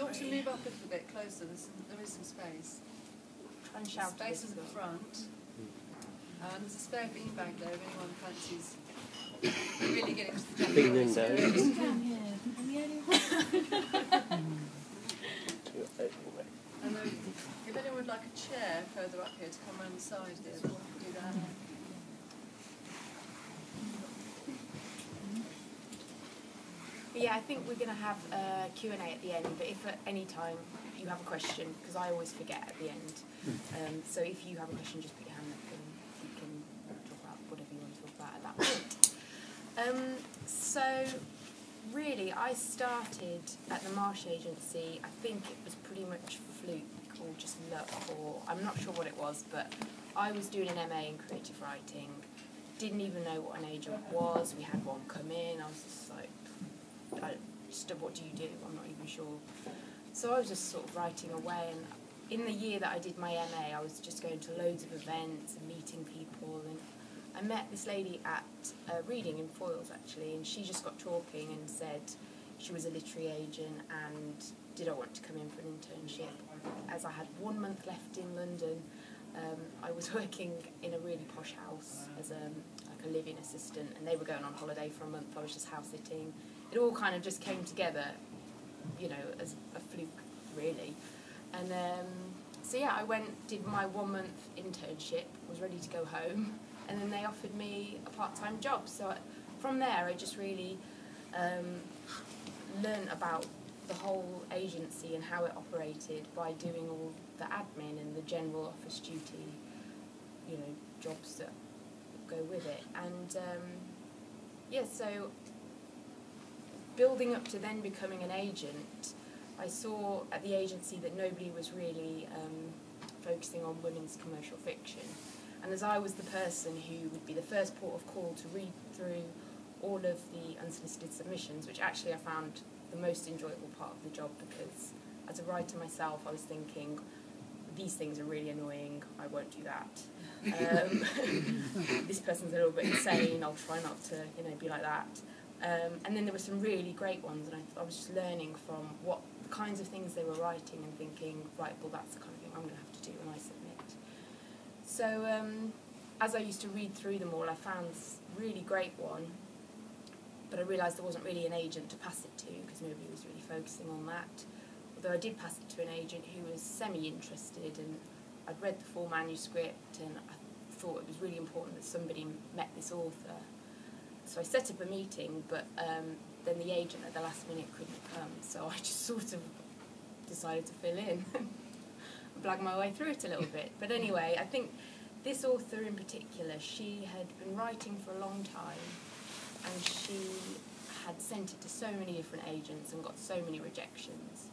want to move up a little bit closer? There is some space. And shout space at the front. And there's a spare beanbag there if anyone fancies really getting to the January spirit. And then, if anyone would like a chair further up here to come around the side here, we'll do that. Yeah, I think we're going to have a Q&A at the end, but if at any time you have a question, because I always forget at the end, so if you have a question, just put your hand up and you can talk about whatever you want to talk about at that point. So, really, I started at the Marsh agency. I think it was pretty much fluke or just luck, or I'm not sure what it was, but I was doing an MA in creative writing, didn't even know what an agent was. We had one come in, I was just like, what do you do? I'm not even sure. So I was just sort of writing away, and in the year that I did my MA, I was just going to loads of events and meeting people, and I met this lady at a reading in Foyles actually, and she just got talking and said she was a literary agent and did I want to come in for an internship. As I had 1 month left in London, I was working in a really posh house as like a live-in assistant, and they were going on holiday for a month. I was just house sitting. It all kind of just came together, you know, as a fluke, really. And so yeah, I went, did my 1 month internship, was ready to go home, and then they offered me a part-time job. So from there, I just really learned about the whole agency and how it operated by doing all the admin and the general office duty, you know, jobs that go with it. And yeah, so building up to then becoming an agent, I saw at the agency that nobody was really focusing on women's commercial fiction. And as I was the person who would be the first port of call to read through all of the unsolicited submissions, which actually I found the most enjoyable part of the job, because as a writer myself, I was thinking, these things are really annoying, I won't do that. This person's a little bit insane, I'll try not to, you know, be like that. And then there were some really great ones, and I was just learning from what the kinds of things they were writing and thinking, right, well, that's the kind of thing I'm going to have to do when I submit. So as I used to read through them all, I found this really great one, but I realised there wasn't really an agent to pass it to because nobody was really focusing on that. Although I did pass it to an agent who was semi-interested, and I'd read the full manuscript, and I thought it was really important that somebody met this author. So I set up a meeting, but then the agent at the last minute couldn't come, so I just sort of decided to fill in and blag my way through it a little bit. But anyway, I think this author in particular, she had been writing for a long time, and she had sent it to so many different agents and got so many rejections.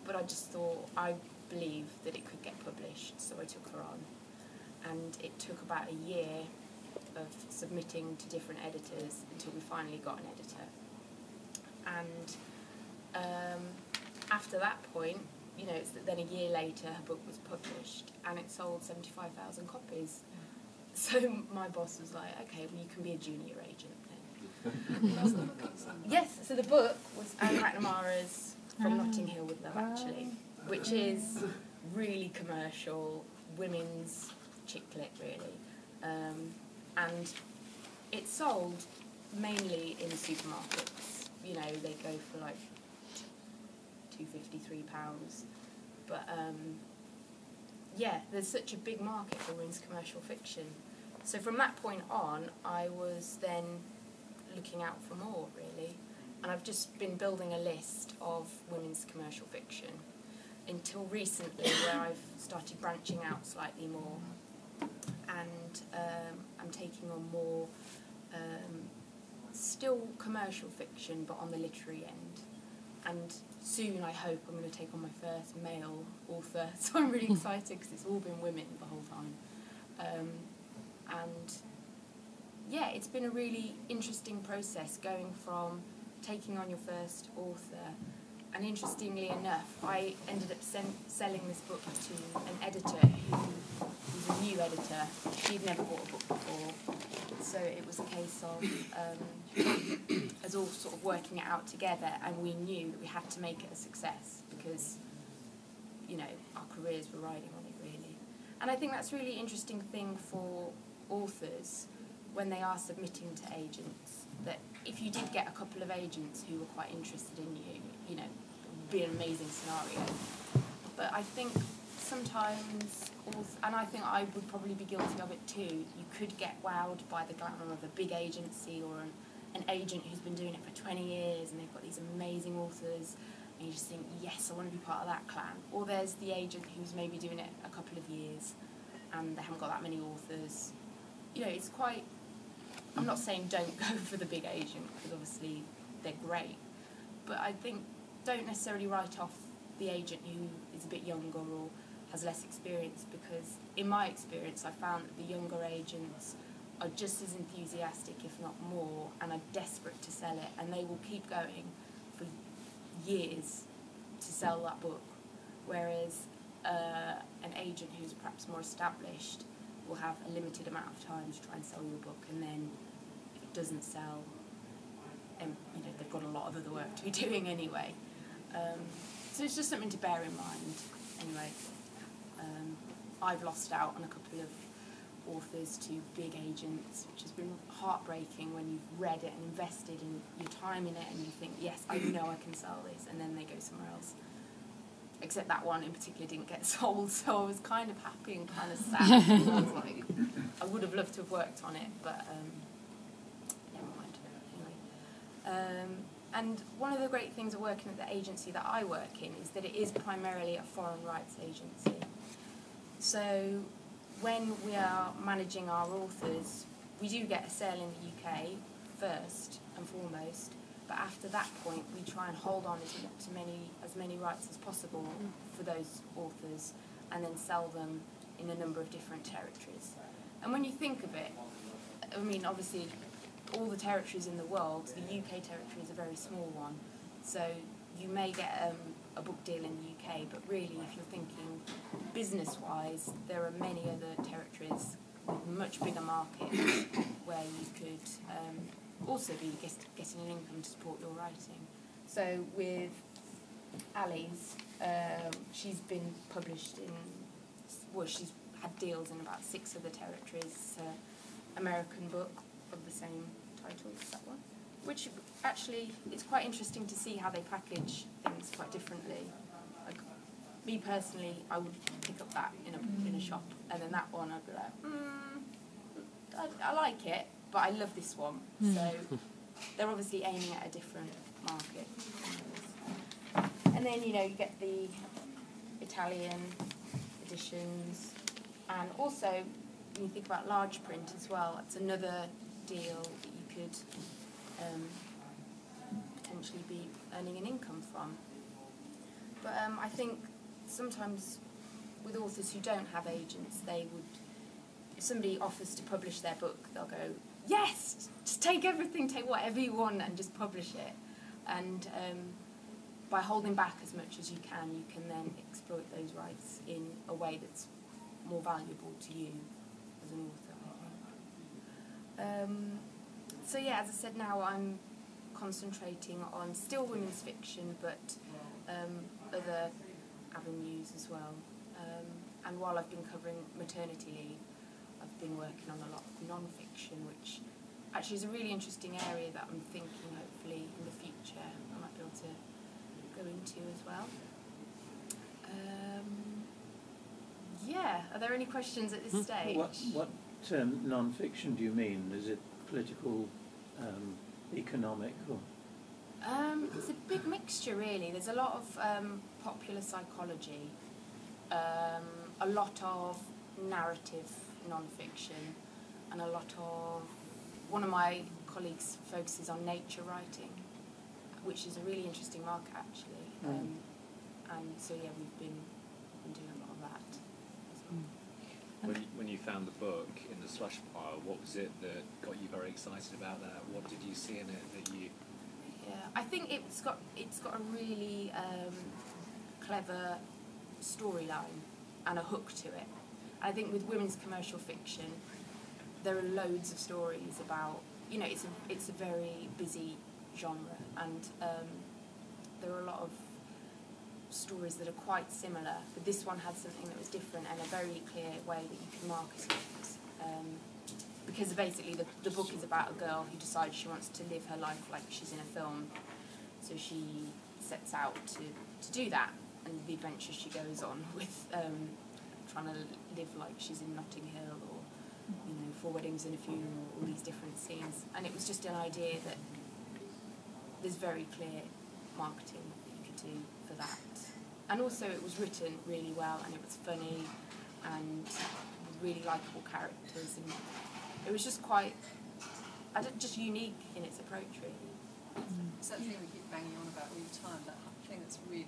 But I just thought, I believed that it could get published, so I took her on. And it took about a year of submitting to different editors until we finally got an editor. And after that point, you know, then a year later her book was published and it sold 75,000 copies. So my boss was like, okay, well, you can be a junior agent then. Yes, so the book was Anne McNamara's From Notting Hill with Love, actually, which is really commercial, women's chick lit, really. And it's sold mainly in supermarkets. You know, they go for like £2.50, £3. But yeah, there's such a big market for women's commercial fiction. So from that point on, I was then looking out for more, really. And I've just been building a list of women's commercial fiction until recently, where I've started branching out slightly more. And I'm taking on more still commercial fiction, but on the literary end. And soon, I hope, I'm going to take on my first male author. So I'm really excited because it's all been women the whole time. And yeah, it's been a really interesting process going from taking on your first author. And interestingly enough, I ended up selling this book to an editor who was a new editor. She'd never bought a book before, so it was a case of us all sort of working it out together, and we knew that we had to make it a success because, you know, our careers were riding on it really. And I think that's a really interesting thing for authors when they are submitting to agents, that if you did get a couple of agents who were quite interested in you, you know, it would be an amazing scenario. But I think sometimes, and I think I would probably be guilty of it too, you could get wowed by the glamour of a big agency or an agent who's been doing it for 20 years and they've got these amazing authors, and you just think, yes, I want to be part of that clan. Or there's the agent who's maybe doing it a couple of years and they haven't got that many authors. You know, it's quite... I'm not saying don't go for the big agent, because obviously they're great, but I think don't necessarily write off the agent who is a bit younger or has less experience, because in my experience I found that the younger agents are just as enthusiastic, if not more, and are desperate to sell it, and they will keep going for years to sell that book, whereas an agent who's perhaps more established will have a limited amount of time to try and sell your book, and then if it doesn't sell, you know, they've got a lot of other work to be doing anyway. So it's just something to bear in mind. Anyway, I've lost out on a couple of authors to big agents, which has been heartbreaking when you've read it and invested in your time in it, and you think, yes, I know I can sell this, and then they go somewhere else. Except that one in particular didn't get sold, so I was kind of happy and kind of sad. I was like, I would have loved to have worked on it, but never mind. Anyway, and one of the great things of working at the agency that I work in is that it is primarily a foreign rights agency. So when we are managing our authors, we do get a sale in the UK first and foremost. But after that point, we try and hold on as many rights as possible for those authors, and then sell them in a number of different territories. And when you think of it, I mean, obviously, all the territories in the world, the UK territory is a very small one. So you may get a book deal in the UK, but really, if you're thinking business-wise, there are many other territories with much bigger markets where you could also be getting an income to support your writing. So with Ali's, she's been published in, well, she's had deals in about 6 other territories. American book of the same title as that one, which actually it's quite interesting to see how they package things quite differently. Like, me personally, I would pick up that in a shop, and then that one I'd be like, I like it, but I love this one. So they're obviously aiming at a different market. And then, you know, you get the Italian editions, and also when you think about large print as well, it's another deal that you could potentially be earning an income from. But I think sometimes with authors who don't have agents, they would, if somebody offers to publish their book, they'll go, yes, just take everything, take whatever you want and just publish it. And by holding back as much as you can then exploit those rights in a way that's more valuable to you as an author, I think. So yeah, as I said, now I'm concentrating on still women's fiction, but other avenues as well. And while I've been covering maternity leave, I've been working on a lot of non-fiction, which actually is a really interesting area that I'm thinking hopefully in the future I might be able to go into as well. Yeah, are there any questions at this stage? What non-fiction do you mean? Is it political, economic, or...? It's a big mixture, really. There's a lot of popular psychology, a lot of narrative non-fiction, and a lot of... One of my colleagues focuses on nature writing, which is a really interesting market, actually. And so, yeah, we've been doing a lot of that as well. When you found the book in the slush pile, what was it that got you very excited about that? What did you see in it that you... Yeah, I think it's got a really clever storyline and a hook to it. I think with women's commercial fiction, there are loads of stories about, you know, it's a very busy genre, and there are a lot of stories that are quite similar, but this one had something that was different and a very clear way that you can market it. Because basically the book is about a girl who decides she wants to live her life like she's in a film, so she sets out to do that, and the adventures she goes on with trying to live like she's in Notting Hill, or, you know, 4 Weddings and a Funeral, all these different scenes. And it was just an idea that there's very clear marketing that you could do for that. And also it was written really well, and it was funny, and really likeable characters, and it was just quite, just unique in its approach, really. It's that thing we keep banging on about all the time, that thing that's really